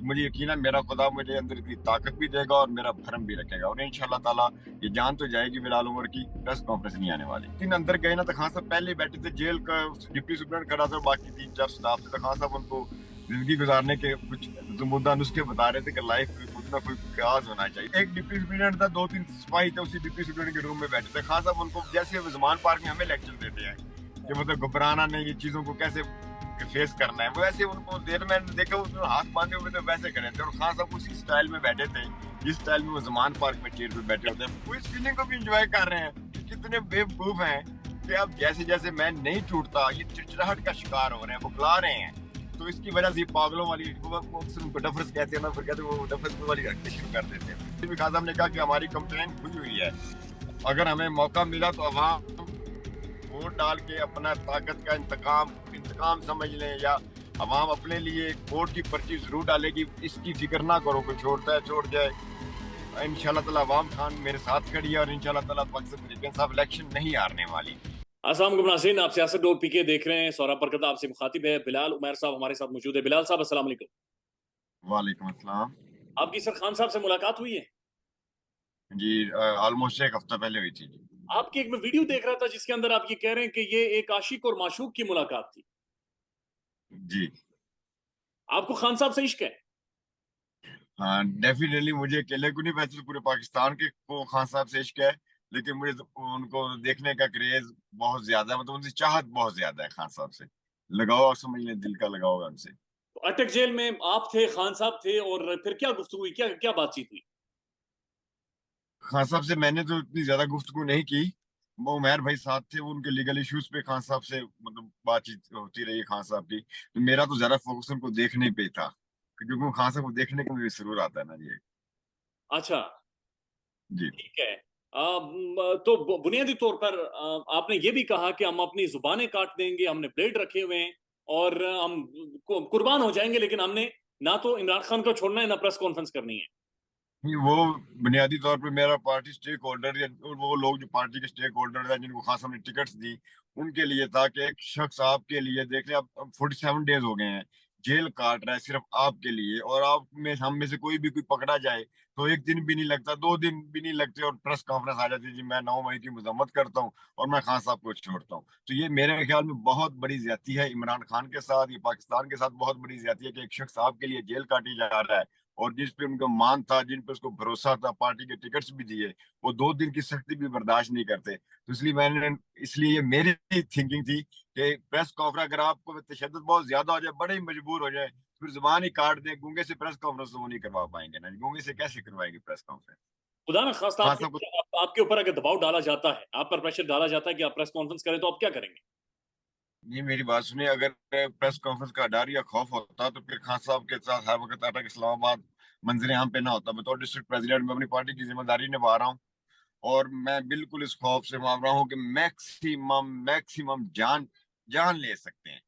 मुझे यकीन है मेरा खुदा मुझे अंदर इतनी ताकत भी देगा और मेरा भरम भी रखेगा, और इंशाल्लाह ताला ये जान तो जाएगी बिलाल उमर की, प्रेस कॉन्फ्रेंस नहीं आने वाली। दिन अंदर गए ना तो खान साहब पहले ही बैठे थे, जेल का डिप्टी सुप्रीडेंट खड़ा था, बाकी 3-4 स्टाफ थे, तो खान साहब उनको जिंदगी गुजारने के कुछ मुद्दा नुस्खे बता रहे थे कि लाइफ में कुछ ना कोई प्रयास होना चाहिए। एक डिप्टी सुप्रीडेंट था, 2-3 सिपाही थे उसी डिप्टी सुप्रीडेंट के रूम में बैठे थे। खान साहब उनको जैसे ज़मान पार्क में हमें लेक्चर देते हैं कि मतलब घबराना नहीं, ये चीजों को कैसे फेस करना है, वो ऐसे उनको देर मैंने देखा उसमें हाथ बांधे हुए थे वैसे खड़े थे, और खान साहब उसी स्टाइल में बैठे थे जिस स्टाइल में वो ज़मान पार्क में चेयर पे बैठे होते हैं। वो इस फीलिंग को भी इंजॉय कर रहे हैं कि कितने बेवकूफ हैं कि अब जैसे जैसे मैं नहीं टूटता ये चिड़चिड़ाहट का शिकार हो रहे हैं, बुखला रहे हैं। तो इसकी वजह से पागलों वाली उनको डफरस कहते हैं ना, फिर कहते हैं वो डफरस वाली रखते शुरू कर देते हैं। खान साहब ने कहा कि हमारी कंप्लेन खुली हुई है, अगर हमें मौका मिला तो अवाम वोट डाल के अपना ताकत का इंतकाम समझ लें, या अवाम अपने लिए वोट की पर्ची जरूर डालेगी, इसकी फिक्र ना करो, कोई छोड़ता है छोड़ जाए। इंशाल्लाह ताला अवाम खान मेरे साथ खड़ी है, और इंशाल्लाह ताला मकसद तरीके साहब इलेक्शन नहीं हारने वाली। अस्सलाम वालेकुम नाज़रीन, आप सियासत डॉट पीके देख रहे हैं। सौरभ बरकत आपसे मुखातिब है। बिलाल उमैर साहब हमारे साथ मौजूद है। बिलाल साहब अस्सलाम वालेकुम। वालेकुम अस्सलाम। आपकी सर खान साहब से मुलाकात हुई है? जी, ऑलमोस्ट एक हफ्ता पहले हुई थी जी। आपकी एक मैं वीडियो देख रहा था जिसके अंदर आप ये कह रहे हैं कि ये एक आशिक और माशूक की मुलाकात थी। जी आपको खान साहब से इश्क है? हाँ, डेफिनेटली मुझे अकेले को नहीं, वैसे तो पूरे पाकिस्तान के को खान साहब से इश्क है, लेकिन मुझे तो उनको देखने का क्रेज बहुत ज्यादा है, मतलब उनसे चाहत बहुत ज्यादा है खान साहब से, लगाओ समझ लें, दिल का लगाओ है उनसे। तो अटक जेल में आप थे, खान साहब थे, और फिर क्या गुफ्तगू हुई, क्या क्या बातचीत हुई? खान साहब से मैंने तो इतनी ज्यादा गुफ्तगू नहीं की, वो उमैर भाई साथ थे, वो उनके लीगल इश्यूज पे खान साहब से मतलब बातचीत होती रही खान साहब की, तो मेरा तो ज्यादा फोकस उनको देखने पे था, क्योंकि वो खान साहब को देखने का मुझे जरूर आता है ना जी। अच्छा, जी ठीक है। तो बुनियादी तौर पर आपने ये भी कहा कि हम अपनी जुबानें काट देंगे, हमने ब्लेड रखे हुए हैं और हम कुर्बान हो जाएंगे, लेकिन हमने ना तो इमरान खान को छोड़ना है ना प्रेस कॉन्फ्रेंस करनी है। नहीं, वो बुनियादी तौर पे मेरा पार्टी स्टेक होल्डर या वो लोग जो पार्टी के स्टेक होल्डर हैं जिनको खास हमने टिकट्स दी, उनके लिए था कि एक शख्स आपके लिए देख ले, अब 47 डेज हो गए हैं, जेल काट रहा है सिर्फ आपके लिए, और आप में हम में से कोई भी कोई पकड़ा जाए तो एक दिन भी नहीं लगता, 2 दिन भी नहीं लगते, और प्रेस कॉन्फ्रेंस आ जाती है जी मैं 9 मई की मजम्मत करता हूँ और मैं खान साहब को छोड़ता हूँ। तो ये मेरे ख्याल में बहुत बड़ी ज्यादती है इमरान खान के साथ, ये पाकिस्तान के साथ बहुत बड़ी ज्यादती है कि एक शख्स आपके लिए जेल काटी जा रहा है, और जिस पे उनका मान था, जिन पे उसको भरोसा था, पार्टी के टिकट्स भी दिए, वो 2 दिन की सख्ती भी बर्दाश्त नहीं करते। तो इसलिए ये मेरी थिंकिंग थी कि प्रेस कॉन्फ्रेंस अगर आपको तशद्दुद बहुत ज्यादा हो जाए, बड़े ही मजबूर हो जाए, फिर जुबान ही काट दे, गूंगे से प्रेस कॉन्फ्रेंस तो वो नहीं करवा पाएंगे ना, गूंगे से कैसे करवाएंगे प्रेस कॉन्फ्रेंस। खुदा ना खास्ता हाँ सब कुछ। आपके ऊपर अगर दबाव डाला जाता है, आप पर प्रेशर डाला जाता है कि आप प्रेस कॉन्फ्रेंस करें, तो आप क्या करेंगे? नहीं, मेरी बात सुनिए, अगर प्रेस कॉन्फ्रेंस का डर या खौफ होता तो फिर खान साहब के साथ हर वक्त अटक इस्लामाबाद मंजर आम पे ना होता। बतौर डिस्ट्रिक्ट प्रेसिडेंट मैं अपनी पार्टी की जिम्मेदारी निभा रहा हूँ, और मैं बिल्कुल इस खौफ से मार रहा हूँ कि मैक्सिमम मैक्सिमम जान जान ले सकते हैं।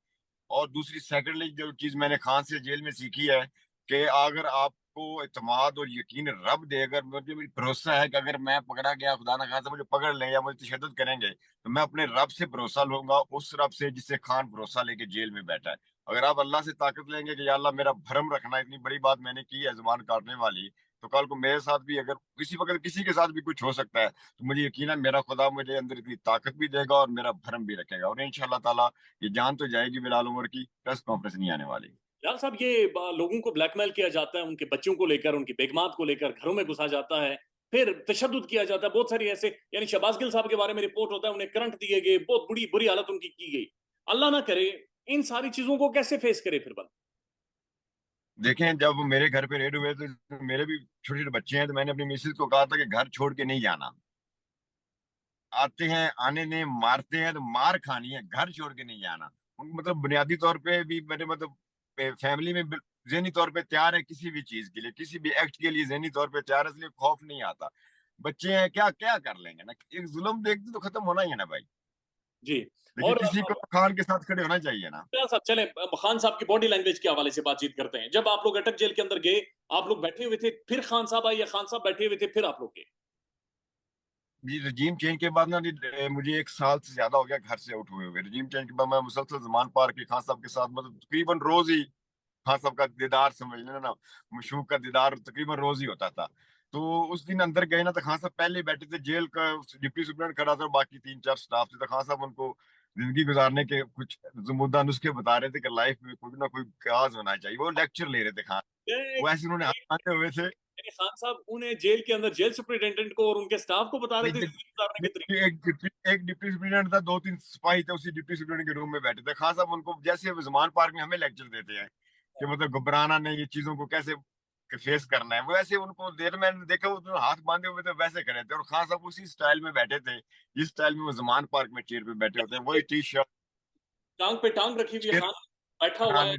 और दूसरी सेकेंडली जो चीज मैंने खान से जेल में सीखी है कि अगर आपको इतमाद और यकीन रब दे, अगर मुझे भरोसा है कि अगर मैं पकड़ा गया, खुदा ना खास्ता मुझे पकड़ लें या मुझे तशद्दुद करेंगे, तो मैं अपने रब से भरोसा लूंगा, उस रब से जिससे खान भरोसा लेके जेल में बैठा है। अगर आप अल्लाह से ताकत लेंगे कि या अल्लाह मेरा भरम रखना, इतनी बड़ी बात मैंने की है जुबान काटने वाली, तो कल को मेरे साथ भी अगर किसी वक्त किसी के साथ भी कुछ हो सकता है, तो मुझे यकीन है मेरा खुदा मुझे अंदर इतनी ताकत भी देगा और मेरा भरम भी रखेगा, और इंशाल्लाह ताला ये जान तो जाएगी बिलाल उमर की, प्रेस कॉन्फ्रेंस नहीं आने वाली। यार साहब, ये लोगों को ब्लैकमेल किया जाता है, उनके बच्चों को लेकर, उनकी बेगमात को लेकर घरों में घुसा जाता है, फिर तशद्दुद किया जाता है बहुत सारी ऐसे। यानी शहबाज गिल साहब के बारे में रिपोर्ट होता है, उन्हें करंट दिए गए, बहुत बुरी बुरी हालत उनकी की गई। अल्लाह ना करे, इन सारी चीजों को कैसे फेस करे फिर बंदा? देखें, जब मेरे घर पे रेड हुए तो मेरे भी छोटे छोटे बच्चे हैं, तो मैंने अपनी मिसेज को कहा था कि घर छोड़ के नहीं जाना, आते हैं आने ने मारते हैं तो मार खानी है, घर छोड़ के नहीं जाना। मतलब बुनियादी तौर पे भी मैंने मतलब फैमिली में जहनी तौर पे तैयार है किसी भी चीज के लिए, किसी भी एक्ट के लिए जहनी तौर पे तैयार है, इसलिए खौफ नहीं आता। बच्चे हैं, क्या क्या कर लेंगे ना, एक जुल्म देखते तो खत्म होना ही है ना भाई, जी। लेकिन और किसी को खान के साथ खड़े होना चाहिए ना। साहब चले, खान साहब की बॉडी लैंग्वेज के हवाले से बातचीत करते हैं। जब आप लोग अटक जेल के अंदर गए, आप लोग बैठे हुए थे, फिर खान साहब आए, या खान साहब बैठे हुए थे फिर आप लोग गए? जी, रजीम चेंज के बाद ना जी, मुझे 1 साल से ज्यादा हो गया घर से आउट हुए हुए। रजीम चेंज के बाद मैं मुसलसल जमान पार्क के खान साहब के साथ मतलब तकरीबन रोज ही खान साहब का दीदार समझ लेना ना, मशहूक का दीदार तकरीबन रोज ही होता था। तो उस दिन अंदर गए ना तो खान साहब पहले ही बैठे थे, जेल का डिप्टी सुप्रीडेंट खड़ा था और बाकी 3-4 स्टाफ थे। तो खान साहब उनको जिंदगी गुजारने के कुछ जुमूदा नुस्खे बता रहे थे कि लाइफ में कोई ना कोई काज होना चाहिए। वो लेक्चर ले रहे थे खान, ये- वो ऐसे उन्होंने हाथ बांधे हुए थे। यानी खान साहब उन्हें जेल के अंदर जेल सुपरिटेंडेंट को और उनके स्टाफ को बता रहे नहीं, थे जिंदगी गुजारने के तरीके। एक डिप्टी सुप्रीडेंट था, 2-3 सिपाही थे उसी डिप्टी सुप्रीडेंट के रूम में बैठे थे। खान साहब उनको जैसे जमान पार्क में हमें लेक्चर देते हैं कि मतलब घबराना नहीं, ये चीजों को कैसे फेस करना है, वो ऐसे उनको देर मैंने देखा वो तो हाथ बांधे हुए थे वैसे खड़े थे। और खान साहब उसी स्टाइल में बैठे थे जिस स्टाइल में वो जमान पार्क में चेयर पे बैठे होते हैं, वही टी शर्ट। टांग पे टांग रखी हुई है, खान बैठा हुआ है।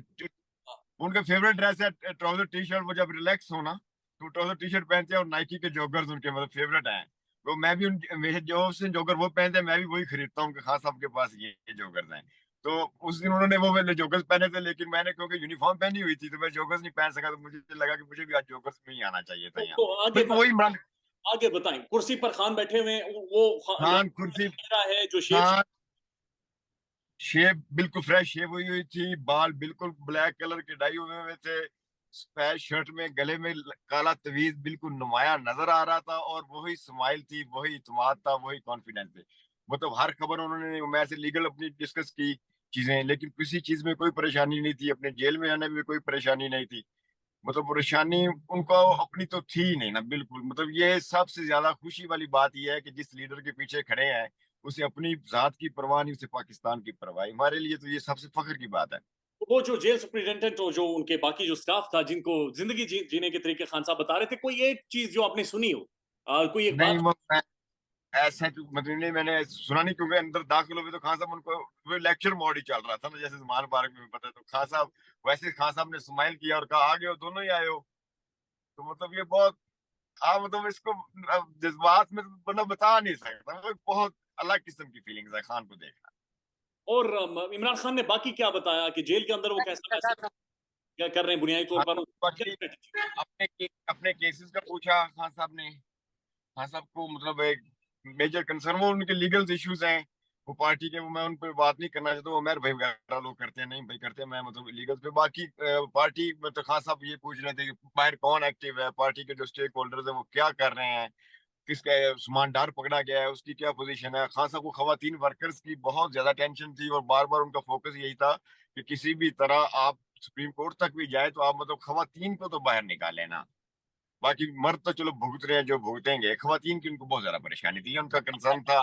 उनका फेवरेट ड्रेस है ट्राउजर टी शर्ट। वो जब रिलैक्स होना तो ट्राउजर टी शर्ट पहनते हैं, और नाइकी के जॉगर्स उनके मतलब फेवरेट हैं। वो मैं भी उन मेरे जो से जॉगर वो पहनते हैं, मैं भी वही खरीदता हूँ कि खास साहब के पास ये जॉगर्स हैं। तो उस दिन उन्होंने वो वाले जॉगर्स पहने थे, लेकिन मैंने क्योंकि यूनिफॉर्म पहनी हुई थी तो मैं जॉगर्स नहीं पहन सका। तो मुझे लगा कि मुझे भी आज जॉगर्स में ही आना चाहिए था यहाँ। तो आगे बिल्कुल वही इमरान आगे बताएं, कुर्सी पर खान बैठे हुए हैं, वो खान कुर्सी चेहरा है जो शेप खान शेप बिल्कुल फ्रेश शेप हुई हुई थी, बाल बिल्कुल ब्लैक कलर के डाई हुए हुए थे, सफेद शर्ट में गले में काला तवीज बिल्कुल नुमाया नजर आ रहा था, और वही स्माइल थी, वही इत्मीनान था, वही कॉन्फिडेंस थे। मतलब हर खबर उन्होंने मैं से लीगल अपनी डिस्कस की चीजें, लेकिन किसी चीज में कोई परेशानी नहीं थी, अपने जेल में आने में कोई परेशानी नहीं थी। मतलब परेशानी उनको अपनी तो थी ही नहीं ना, बिल्कुल। मतलब ये सबसे ज्यादा खुशी वाली बात यह है कि जिस लीडर के पीछे खड़े हैं उसे अपनी जात की परवाह नहीं, उसे पाकिस्तान की परवाह। हमारे लिए तो ये सबसे फख्र की बात है। वो जो जेल सुपरिटेंडेंट और जो उनके बाकी जो स्टाफ था जिनको जिंदगी जीने के तरीके खान साहब बता रहे थे, कोई एक चीज जो आपने सुनी हो, कोई एक नहीं बात। वो ऐसा तो मतलब नहीं, मैंने सुना नहीं, क्योंकि अंदर दाखिल हुए तो खान साहब उनको वो लेक्चर मोड ही चल रहा था ना, जैसे जमान पार्क में पता है। तो खान साहब वैसे खान साहब ने स्माइल किया और कहा आ गए हो, दोनों ही आए हो। तो मतलब ये बहुत मतलब इसको जज्बात में तो मतलब बता नहीं सकता। वो बहुत अलग किस्म की फीलिंग्स है खान को देखना। और इमरान खान ने बाकी क्या बताया कि जेल के अंदर वो कैसा महसूस क्या कर रहे हैं बुनियादी तौर हाँ, पर। बाकी अपने केसेस का पूछा खान साहब ने। खान साहब को मतलब एक मेजर कंसर्न वो उनके लीगल इश्यूज हैं, वो पार्टी के, वो मैं उन पर बात नहीं करना चाहता। वो उमर भाई वगैरह लोग करते हैं, नहीं भाई करते हैं, मैं मतलब लीगल पे बाकी पार्टी में। तो खान साहब ये पूछ रहे थे कि बाहर कौन एक्टिव है, पार्टी के जो स्टेक होल्डर्स हैं वो क्या कर रहे हैं, किसका सामानदार पकड़ा गया है, उसकी क्या पोजीशन है। खान साहब को खवातीन वर्कर्स की बहुत ज्यादा टेंशन थी, और बार बार उनका फोकस यही था कि किसी भी तरह आप सुप्रीम कोर्ट तक भी जाए तो आप मतलब खवातीन को तो बाहर निकाले ना। बाकी मर्द तो चलो भुगत रहे हैं जो भुगतेंगे, खवातीन की उनको बहुत ज्यादा परेशानी थी, उनका कंसर्न था।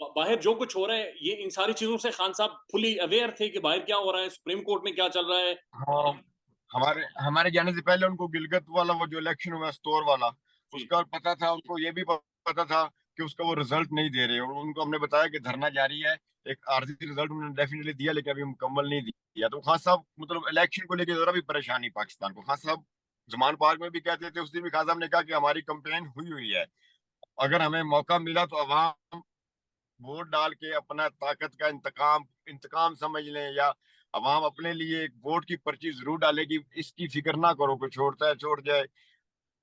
बाहर जो कुछ हो रहा है, ये इन सारी चीजों से खान साहब फुली अवेयर थे कि बाहर क्या हो रहा है, सुप्रीम कोर्ट में क्या चल रहा है। हाँ, हमारे हमारे जाने से पहले उनको गिलगित वाला वो जो इलेक्शन हुआ स्टोर वाला, जी। उसका पता था। उनको ये भी पता था कि उसका वो रिजल्ट नहीं दे रहे, और उनको हमने बताया कि धरना जारी है। एक आरजी रिजल्ट उन्होंने डेफिनेटली दिया, लेकिन अभी मुकम्मल नहीं दिया। तो खान साहब मतलब इलेक्शन को लेकर जरा भी परेशानी पाकिस्तान को। खान साहब जमान पार्क में भी कहते थे, उस दिन भी खान साहब ने कहा कि हमारी कंपेन हुई हुई है, अगर हमें मौका मिला तो अवाम वोट डाल के अपना ताकत का इंतकाम इंतकाम समझ लें, या अवाम अपने लिए एक वोट की पर्ची जरूर डालेगी, इसकी फिक्र ना करो, कोई छोड़ता है छोड़ जाए।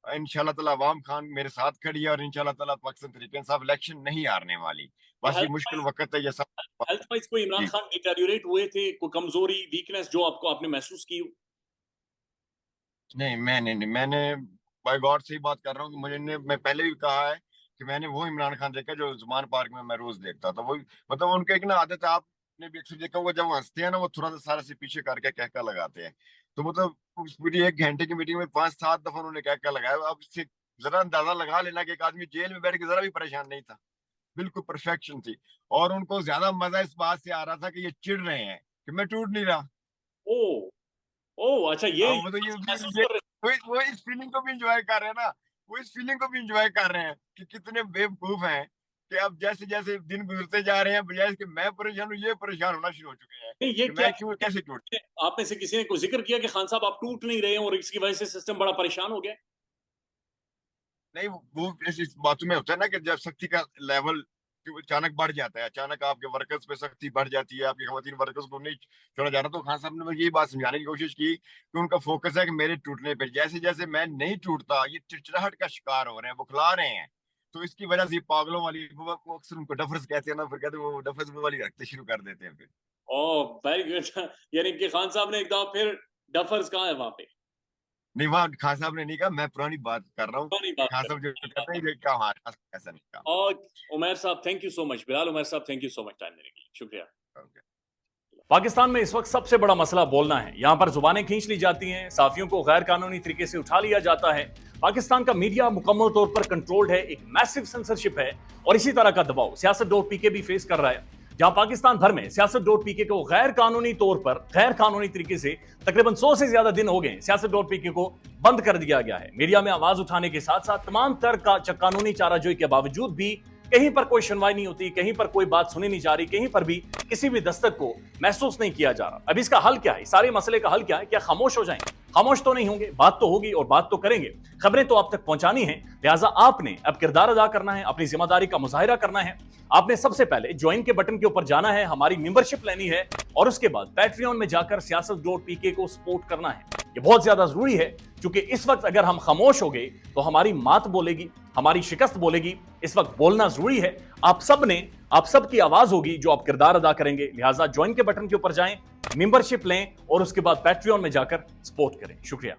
इंशाल्लाह ताला अवाम खान मेरे साथ खड़ी है, और इंशाल्लाह ताला पाकिस्तान तरीके इंसाफ इलेक्शन नहीं हारने वाली। तो बस ये मुश्किल वक्त है ये सब। हेल्थ वाइज कोई इमरान जी खान डिटेरियोरेट हुए थे, कोई कमजोरी वीकनेस जो आपको आपने महसूस की हो? नहीं, मैंने बाय गॉड से ही बात कर रहा हूँ कि मैं पहले भी कहा है कि मैंने वो इमरान खान देखा जो जुमान पार्क में मैं रोज देखता था। वो मतलब उनके एक ना आदत है, आपने भी अक्सर देखा होगा, जब वो हंसते हैं ना वो थोड़ा सा सारा से पीछे करके कहका लगाते हैं। तो मतलब उस पूरी 1 घंटे की मीटिंग में 5-7 दफा उन्होंने कहका लगाया। अब इससे जरा अंदाजा लगा लेना कि एक आदमी जेल में बैठ के जरा भी परेशान नहीं था, बिल्कुल परफेक्शन थी। और उनको ज्यादा मजा इस बात से आ रहा था कि ये चिढ़ रहे हैं कि मैं टूट नहीं रहा। ओ, ओ, अच्छा, ये अब मतलब महसूस ये कर रहे वो इस फीलिंग को भी इंजॉय कर रहे हैं ना, वो इस फीलिंग को भी इंजॉय कर रहे हैं कि कितने बेवकूफ हैं कि अब जैसे जैसे दिन गुजरते जा रहे हैं, बजाय कि मैं परेशान हूँ ये परेशान होना शुरू हो चुके हैं थे। नहीं, ये कि क्या मैं क्यों कैसे टूट। आप में से किसी ने कोई जिक्र किया कि खान साहब आप टूट नहीं रहे हैं और इसकी वजह से सिस्टम बड़ा परेशान हो गया? नहीं, वो ऐसी बातों में होता है ना कि जब सख्ती का लेवल अचानक बढ़ जाता है, अचानक आपके वर्कर्स पे सख्ती बढ़ जाती है, आपकी खवातीन वर्कर्स को नहीं छोड़ा जा रहा। तो खान साहब ने मुझे यही बात समझाने की कोशिश की कि उनका फोकस है कि मेरे टूटने पे, जैसे जैसे मैं नहीं टूटता ये चिड़चिड़ाहट का शिकार हो रहे हैं, बुखला रहे हैं। तो इसकी वजह से ये पागलों वाली वो अक्सर उनको डफर्स कहते हैं ना, फिर कहते हैं वो डफर्स वाली रखते शुरू कर देते हैं फिर। ओह, वेरी गुड। यानी कि खान साहब ने एकदम फिर डफर्स कहाँ है वहां पे? नहीं, वहाँ खान साहब ने नहीं कहा, मैं पुरानी बात कर रहा हूँ। पुरानी बात खान कर साहब जो रहे कहते हैं हैं। ये क्या, हमारे पास ऐसा नहीं कहा। और उमर साहब thank you so much, Bilal Umar साहब thank you so much time देने के लिए, शुक्रिया। Okay. पाकिस्तान में इस वक्त सबसे बड़ा मसला बोलना है। यहां पर जुबानें खींच ली जाती हैं, साफियों को गैर कानूनी तरीके से उठा लिया जाता है। पाकिस्तान का मीडिया मुकम्मल तौर पर कंट्रोल्ड है, एक मैसिव सेंसरशिप है और इसी तरह का दबाव siyaset.pk भी फेस कर रहा है। जहां पाकिस्तान भर में siyaset.pk को गैर कानूनी तौर पर गैर कानूनी तरीके से तकरीबन 100 से ज्यादा दिन हो गए siyaset.pk को बंद कर दिया गया है। मीडिया में आवाज उठाने के साथ साथ तमाम तरह का कानूनी चाराजोई के बावजूद भी कहीं पर कोई सुनवाई नहीं होती, कहीं पर कोई बात सुनी नहीं जा रही, कहीं पर भी किसी भी दस्तक को महसूस नहीं किया जा रहा। अब इसका हल क्या है? सारे मसले का हल क्या है? क्या खामोश हो जाएं? खामोश तो नहीं होंगे, बात तो होगी और बात तो करेंगे। खबरें तो आप तक पहुंचानी है, लिहाजा आपने अब किरदार अदा करना है, अपनी जिम्मेदारी का मुजाहिरा करना है। आपने सबसे पहले ज्वाइन के बटन के ऊपर जाना है, हमारी मेंबरशिप लेनी है और उसके बाद पैट्रियन में जाकर siyaset.pk को सपोर्ट करना है। ये बहुत ज्यादा जरूरी है क्योंकि इस वक्त अगर हम खामोश हो गए तो हमारी मात बोलेगी, हमारी शिकस्त बोलेगी। इस वक्त बोलना जरूरी है। आप सब की आवाज होगी जो आप किरदार अदा करेंगे। लिहाजा ज्वाइन के बटन के ऊपर जाएं, मेंबरशिप लें और उसके बाद पैट्रियन में जाकर सपोर्ट करें। शुक्रिया।